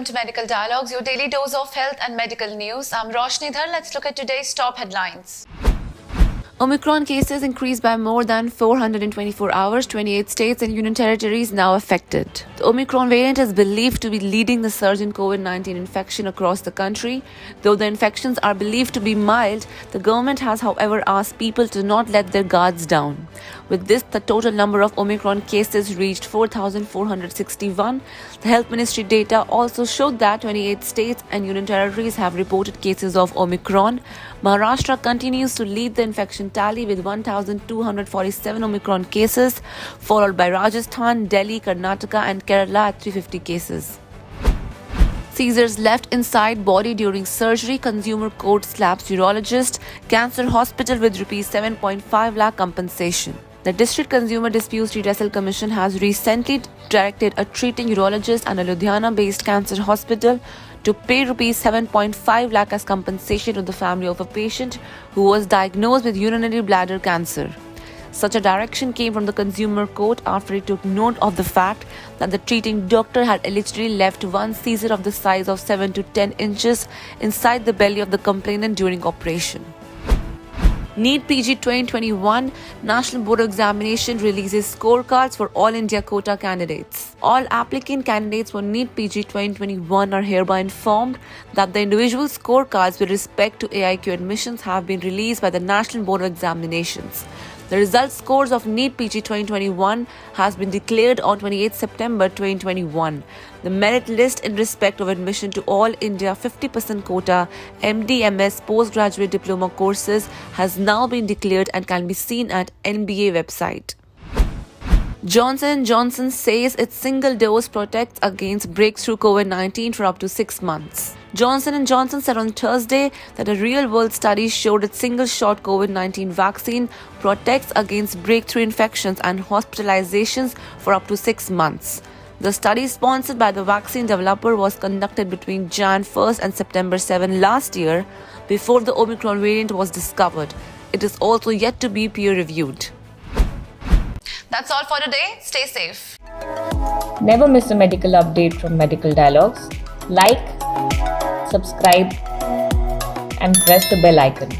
welcome to Medical Dialogues, your daily dose of health and medical news. I'm Roshni Dhar. Let's look at today's top headlines. Omicron cases increased by more than 424 hours, 28 states and union territories now affected. The Omicron variant is believed to be leading the surge in COVID-19 infection across the country. Though the infections are believed to be mild, the government has, however, asked people to not let their guards down. With this, the total number of Omicron cases reached 4,461. The Health Ministry data also showed that 28 states and union territories have reported cases of Omicron. Maharashtra continues to lead the infection tally with 1,247 Omicron cases, followed by Rajasthan, Delhi, Karnataka and Kerala at 350 cases. Seizures left inside body during surgery, Consumer Court slaps urologist, Cancer Hospital with Rs 7.5 lakh compensation. The District Consumer Disputes Redressal Commission has recently directed a treating urologist and a Ludhiana-based cancer hospital to pay Rs 7.5 lakh as compensation to the family of a patient who was diagnosed with urinary bladder cancer. Such a direction came from the Consumer Court after it took note of the fact that the treating doctor had allegedly left one seizure of the size of 7 to 10 inches inside the belly of the complainant during operation. NEET PG 2021 National Board of Examination releases scorecards for all India quota candidates. All applicant candidates for NEET PG 2021 are hereby informed that the individual scorecards with respect to AIQ admissions have been released by the National Board of Examinations. The result scores of NEET PG 2021 has been declared on 28 September 2021. The merit list in respect of admission to all India 50% quota MD, MS, postgraduate diploma courses has now been declared and can be seen at NBA website. Johnson & Johnson says its single dose protects against breakthrough COVID-19 for up to 6 months. Johnson & Johnson said on Thursday that a real-world study showed its single-shot COVID-19 vaccine protects against breakthrough infections and hospitalizations for up to 6 months. The study, sponsored by the vaccine developer, was conducted between Jan 1st and September 7 last year, before the Omicron variant was discovered. It is also yet to be peer-reviewed. That's all for today. Stay safe. Never miss a medical update from Medical Dialogues. Like, subscribe, and press the bell icon.